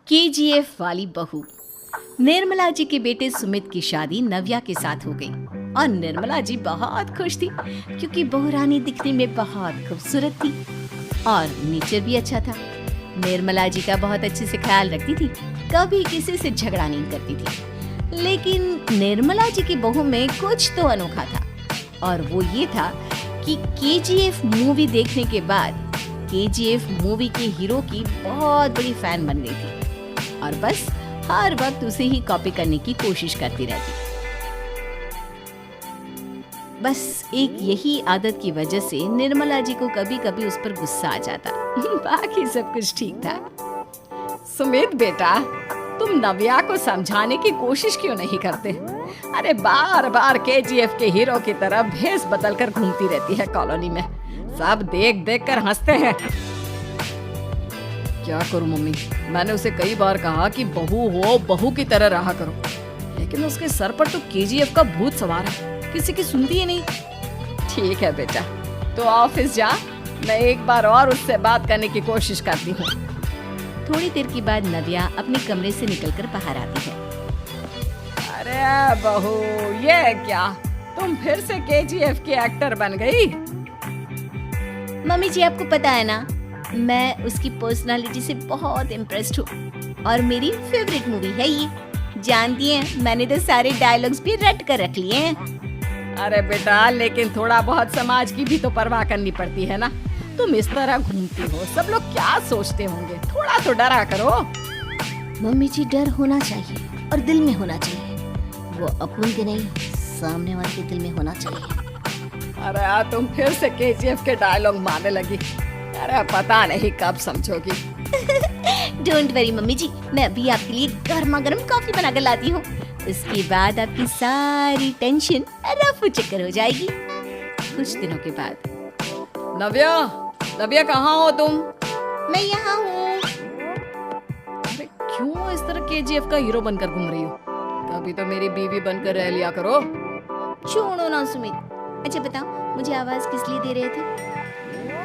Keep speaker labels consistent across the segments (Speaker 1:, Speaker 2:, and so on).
Speaker 1: KGF वाली बहू। निर्मला जी के बेटे सुमित की शादी नव्या के साथ हो गई और निर्मला जी बहुत खुश थी क्योंकि बहू रानी दिखने में बहुत खूबसूरत थी और नेचर भी अच्छा था। निर्मला जी का बहुत अच्छे से ख्याल रखती थी, कभी किसी से झगड़ा नहीं करती थी। लेकिन निर्मला जी की बहू में कुछ तो अनोखा था और वो ये था कि केजीएफ मूवी देखने के बाद केजीएफ मूवी के हीरो की बहुत बड़ी फैन बन गई थी और बस हर वक्त उसे ही कॉपी करने की कोशिश करती रहती। बस एक यही आदत की वजह से निर्मला जी को कभी कभी उस पर गुस्सा आ जाता। बाकी सब कुछ ठीक था।
Speaker 2: सुमित बेटा, तुम नव्या को समझाने की कोशिश क्यों नहीं करते? अरे बार बार केजीएफ के हीरो की तरह भेष बदल कर घूमती रहती है कॉलोनी में। सब देख देख कर हंसते हैं। क्या करूं मम्मी, मैंने उसे कई बार कहा कि बहू हो, बहू की तरह रहा करो, लेकिन उसके सर पर तो केजीएफ का भूत सवार है, किसी की सुनती ही नहीं। ठीक है बेटा, तो ऑफिस जा, मैं एक बार और उससे बात करने की कोशिश करती हूँ।
Speaker 1: थोड़ी देर के बाद नव्या अपने कमरे से निकलकर बाहर आती है।
Speaker 2: अरे बहू, ये क्या, तुम फिर से केजीएफ की एक्टर बन गई?
Speaker 1: मम्मी जी, आपको पता है ना, मैं उसकी पर्सनालिटी से बहुत इम्प्रेस्ड हूँ और मेरी फेवरेट मूवी है ये। जानती हैं, मैंने तो सारे डायलॉग्स भी रट कर रख लिए हैं।
Speaker 2: अरे बेटा, लेकिन थोड़ा बहुत समाज की भी तो परवाह करनी पड़ती है ना। तुम इस तरह घूमती हो, सब लोग क्या सोचते होंगे, थोड़ा तो डरा करो।
Speaker 1: मम्मी जी, डर होना चाहिए और दिल में होना चाहिए। वो अपन के नहीं, सामने वाले के दिल में होना चाहिए।
Speaker 2: अरे तुम फिर से केजीएफ के डायलॉग मारने लगी। अरे पता नहीं कब समझोगी।
Speaker 1: डोंट वरी मम्मी जी, मैं अभी आपके लिए गर्मा गर्म कॉफी बना कर लाती हूँ। उसके बाद आपकी सारी टेंशन रफू चक्कर हो जाएगी। कुछ दिनों के बाद।
Speaker 2: नव्या, नव्या कहाँ हो तुम?
Speaker 1: मैं यहाँ हूँ।
Speaker 2: अरे क्यों इस तरह केजीएफ का हीरो बनकर घूम रही हो? कभी तो मेरी बीवी बनकर रह लिया करो।
Speaker 1: छोड़ो ना सुमित। अच्छा बताओ, मुझे आवाज किस लिए दे रहे थे?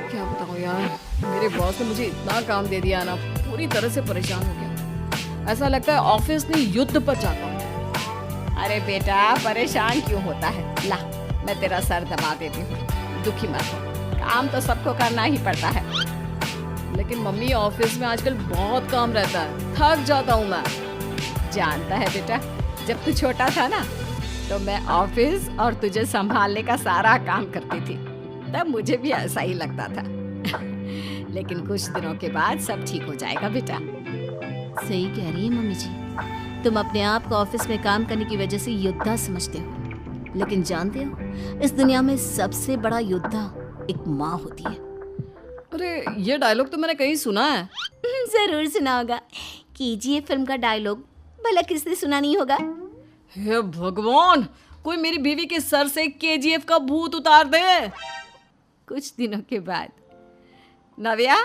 Speaker 2: क्या बताऊं यार, मेरे बॉस ने मुझे इतना काम दे दिया ना, पूरी तरह से परेशान हो गया। ऐसा लगता है ऑफिस में युद्ध पर जाता हूँ। अरे बेटा, परेशान क्यों होता है? ला, मैं तेरा सर दबा देती हूँ, दुखी मत हो। काम तो सबको करना ही पड़ता है। लेकिन मम्मी, ऑफिस में आजकल बहुत काम रहता है, थक जाता हूँ मैं। जानता है बेटा, जब तू छोटा था ना, तो मैं ऑफिस और तुझे संभालने का सारा काम करती थी, तब मुझे भी ऐसा ही लगता था। लेकिन कुछ दिनों के बाद सब ठीक हो जाएगा बेटा।
Speaker 1: सही कह रही है मम्मी जी, तुम अपने आप को ऑफिस में काम करने की वजह से योद्धा समझते हो, लेकिन जानते हो, इस दुनिया में सबसे बड़ा योद्धा एक माँ होती है।
Speaker 2: अरे ये डायलॉग तो मैंने कहीं सुना है।
Speaker 1: जरूर सुना होगा। केजीएफ फिल्म का डायलॉग भला किसने सुना नहीं होगा?
Speaker 2: हे भगवान, कोई मेरी बीवी के सर से केजीएफ का भूत उतार दे। कुछ दिनों के बाद। नव्या,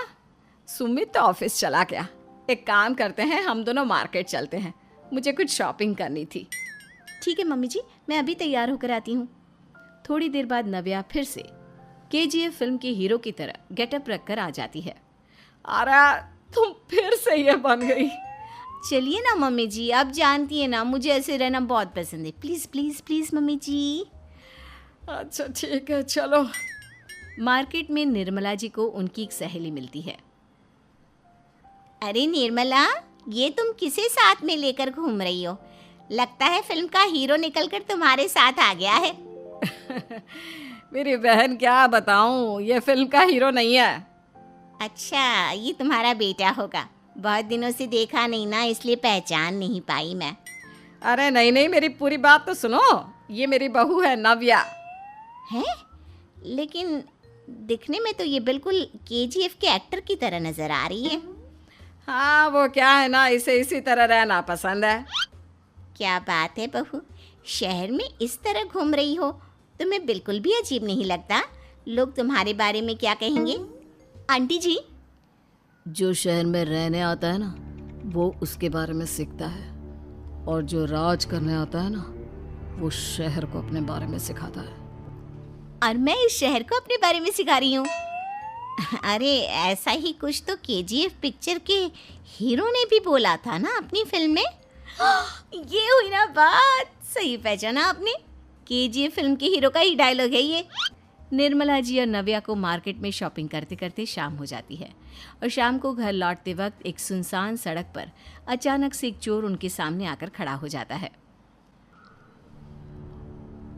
Speaker 2: सुमित तो ऑफिस चला गया। एक काम करते हैं, हम दोनों मार्केट चलते हैं, मुझे कुछ शॉपिंग करनी थी।
Speaker 1: ठीक है मम्मी जी, मैं अभी तैयार होकर आती हूँ। थोड़ी देर बाद नव्या फिर से केजीएफ फिल्म के हीरो की तरह गेटअप रखकर आ जाती है।
Speaker 2: अरे तुम फिर से ये बन गई।
Speaker 1: चलिए ना मम्मी जी, आप जानती है ना, मुझे ऐसे रहना बहुत पसंद है। प्लीज प्लीज प्लीज मम्मी जी।
Speaker 2: अच्छा ठीक है, चलो।
Speaker 1: मार्केट में निर्मला जी को उनकी एक सहेली मिलती है। अरे निर्मला, ये तुम किसे साथ में लेकर घूम रही हो? लगता है फिल्म का हीरो निकलकर तुम्हारे साथ आ गया है।
Speaker 2: मेरी बहन, क्या बताऊं, ये फिल्म का हीरो नहीं है।
Speaker 1: अच्छा, ये तुम्हारा बेटा होगा। बहुत दिनों से देखा नहीं ना, इसलिए पहचान नहीं पाई मैं।
Speaker 2: अरे नहीं नहीं, मेरी पूरी बात तो सुनो। ये मेरी बहू है नव्या।
Speaker 1: है? लेकिन दिखने में तो ये बिल्कुल केजीएफ के एक्टर की तरह नजर आ रही है।
Speaker 2: हाँ, वो क्या है ना, इसे इसी तरह रहना पसंद है।
Speaker 1: क्या बात है बहू, शहर में इस तरह घूम रही हो, तुम्हें बिल्कुल भी अजीब नहीं लगता? लोग तुम्हारे बारे में क्या कहेंगे? आंटी जी,
Speaker 2: जो शहर में रहने आता है ना, वो उसके बारे में सीखता है, और जो राज करने आता है ना, वो शहर को अपने बारे में सिखाता है।
Speaker 1: और मैं इस शहर को अपने बारे में सिखा रही हूँ। अरे ऐसा ही कुछ तो केजीएफ पिक्चर के हीरो ने भी बोला था ना अपनी फिल्म में। ये हुई ना बात, सही पहचाना आपने। केजीएफ फिल्म के हीरो का ही डायलॉग है ये। निर्मला जी और नव्या को मार्केट में शॉपिंग करते करते शाम हो जाती है और शाम को घर लौटते वक्त एक सुनसान सड़क पर अचानक से एक चोर उनके सामने आकर खड़ा हो जाता है।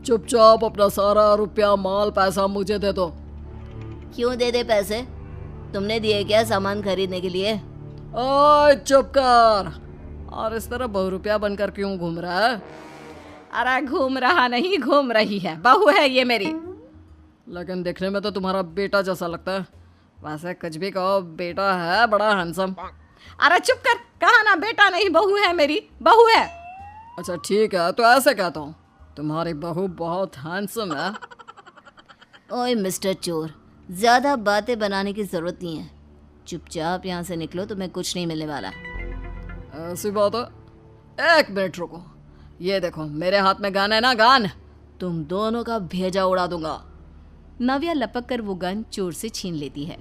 Speaker 2: चुपचाप अपना सारा रुपया माल पैसा मुझे दे दो।
Speaker 1: क्यों दे दे पैसे? तुमने दिए क्या सामान खरीदने के लिए?
Speaker 2: ओए चुप कर। और इस तरह बहुरुपया बनकर क्यों घूम रहा है?
Speaker 1: अरे घूम रहा नहीं, घूम रही है, बहू है ये मेरी।
Speaker 2: लेकिन देखने में तो तुम्हारा बेटा जैसा लगता है। वैसे कुछ भी कहो, बेटा है बड़ा हैंडसम।
Speaker 1: अरे चुप कर, कहा ना बेटा नहीं बहू है मेरी, बहू है।
Speaker 2: अच्छा ठीक है, तो ऐसे कहता हूँ, तुम्हारी बहू बहुत हैंडसम है।
Speaker 1: ओए मिस्टर चोर, ज्यादा बातें बनाने की जरूरत नहीं है। चुपचाप यहाँ से निकलो, तुम्हें कुछ नहीं मिलने वाला।
Speaker 2: ऐसी बात है। एक मिनट रुको, ये देखो मेरे हाथ में गन है ना, गन। तुम दोनों का भेजा उड़ा दूंगा।
Speaker 1: नव्या लपक कर वो गन चोर से छीन लेती है।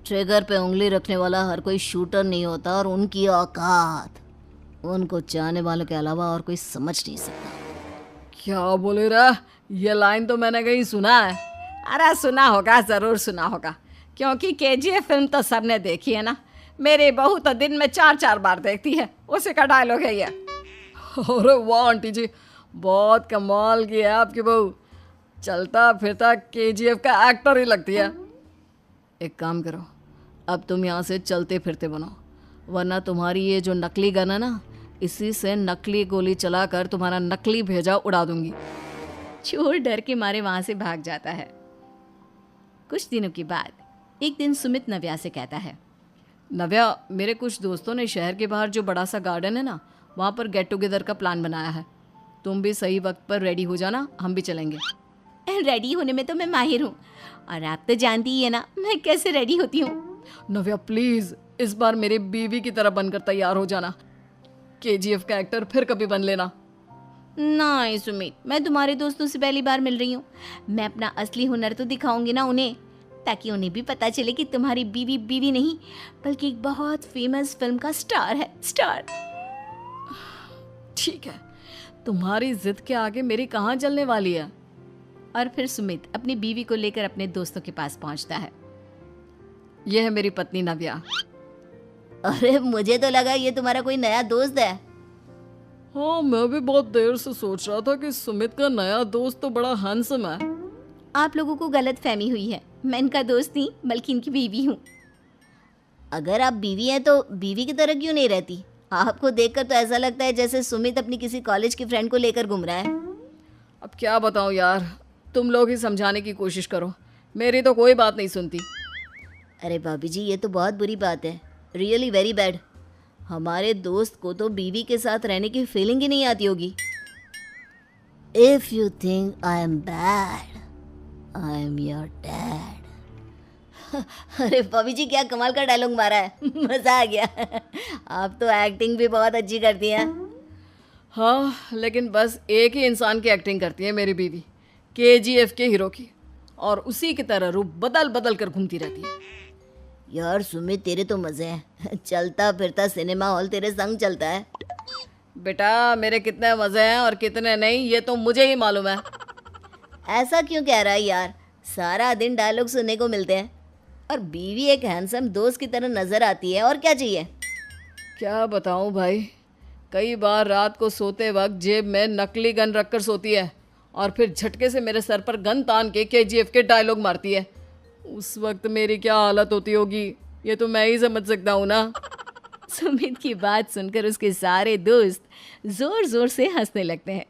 Speaker 1: ट्रिगर पे उंगली रखने वाला हर कोई शूटर नहीं होता और उनकी औकात उनको चाहने वालों के अलावा और कोई समझ नहीं सकता।
Speaker 2: क्या बोले रे? ये लाइन तो मैंने कहीं सुना है।
Speaker 1: अरे सुना होगा, जरूर सुना होगा, क्योंकि केजीएफ फिल्म तो सबने देखी है ना। मेरी बहू तो दिन में 4-4 बार देखती है, उसी का डायलॉग है ये।
Speaker 2: अरे वाह आंटी जी, बहुत कमाल की है आपकी बहू। चलता फिरता केजीएफ का एक्टर ही लगती है। एक काम करो, अब तुम यहाँ से चलते फिरते बनो, वरना तुम्हारी ये जो नकली गन है ना, इसी से नकली गोली चलाकर तुम्हारा नकली भेजा उड़ा दूंगी।
Speaker 1: चोर डर के मारे वहां से भाग जाता है। कुछ दिनों के बाद एक दिन सुमित नव्या से कहता है,
Speaker 2: नव्या, मेरे कुछ दोस्तों ने शहर के बाहर जो बड़ा सा गार्डन है ना, वहाँ पर गेट टुगेदर का प्लान बनाया है। तुम भी सही वक्त पर रेडी हो जाना, हम भी चलेंगे।
Speaker 1: रेडी होने में तो मैं माहिर हूँ, और आप तो जानती ही है ना मैं कैसे रेडी होती हूँ।
Speaker 2: नव्या प्लीज, इस बार मेरी बीवी की तरह बनकर तैयार हो जाना। केजीएफ का एक्टर फिर कभी बन लेना।
Speaker 1: नहीं सुमित, मैं तुम्हारे दोस्तों से पहली बार मिल रही हूँ। मैं अपना असली हुनर तो दिखाऊंगी ना उन्हें, ताकि उन्हें भी पता चले कि तुम्हारी बीवी बीवी नहीं बल्कि एक बहुत फेमस फिल्म का स्टार है, स्टार।
Speaker 2: ठीक है, तुम्हारी जिद के आगे मेरी कहाँ जलने वाली है।
Speaker 1: और फिर सुमित अपनी बीवी को लेकर अपने दोस्तों के पास पहुंचता है।
Speaker 2: यह है मेरी पत्नी नव्या।
Speaker 1: अरे मुझे तो लगा ये तुम्हारा कोई नया दोस्त है।
Speaker 2: हाँ, मैं भी बहुत देर से सोच रहा था कि सुमित का नया दोस्त तो बड़ा हैंडसम है।
Speaker 1: आप लोगों को गलत फहमी हुई है, मैं इनका दोस्त नहीं बल्कि इनकी बीवी हूँ। अगर आप बीवी हैं तो बीवी की तरह क्यों नहीं रहती? आपको देखकर तो ऐसा लगता है जैसे सुमित अपनी किसी कॉलेज की फ्रेंड को लेकर घूम रहा है।
Speaker 2: अब क्या बताऊँ यार, तुम लोग ही समझाने की कोशिश करो, मेरी तो कोई बात नहीं सुनती।
Speaker 1: अरे भाभी जी, ये तो बहुत बुरी बात है, रियली वेरी बैड। हमारे दोस्त को तो बीवी के साथ रहने की फीलिंग ही नहीं आती होगी। If you think I am bad, I am your dad. अरे भाभी जी, क्या कमाल का डायलॉग मारा है, मजा आ गया। आप तो एक्टिंग भी बहुत अच्छी करती हैं।
Speaker 2: हाँ, लेकिन बस एक ही इंसान की एक्टिंग करती है मेरी बीवी, केजीएफ के हीरो की, और उसी की तरह रूप बदल बदल कर घूमती रहती है।
Speaker 1: यार सुमित, तेरे तो मजे हैं, चलता फिरता सिनेमा हॉल तेरे संग चलता है।
Speaker 2: बेटा, मेरे कितने मजे हैं और कितने नहीं ये तो मुझे ही मालूम है।
Speaker 1: ऐसा क्यों कह रहा है यार, सारा दिन डायलॉग सुनने को मिलते हैं और बीवी एक हैंडसम दोस्त की तरह नजर आती है, और क्या चाहिए।
Speaker 2: क्या बताऊं भाई, कई बार रात को सोते वक्त जेब में नकली गन रखकर सोती है और फिर झटके से मेरे सर पर गन तान के केजीएफ के डायलॉग मारती है। उस वक्त मेरी क्या हालत होती होगी ये तो मैं ही समझ सकता हूँ ना।
Speaker 1: सुमित की बात सुनकर उसके सारे दोस्त जोर जोर से हंसने लगते हैं।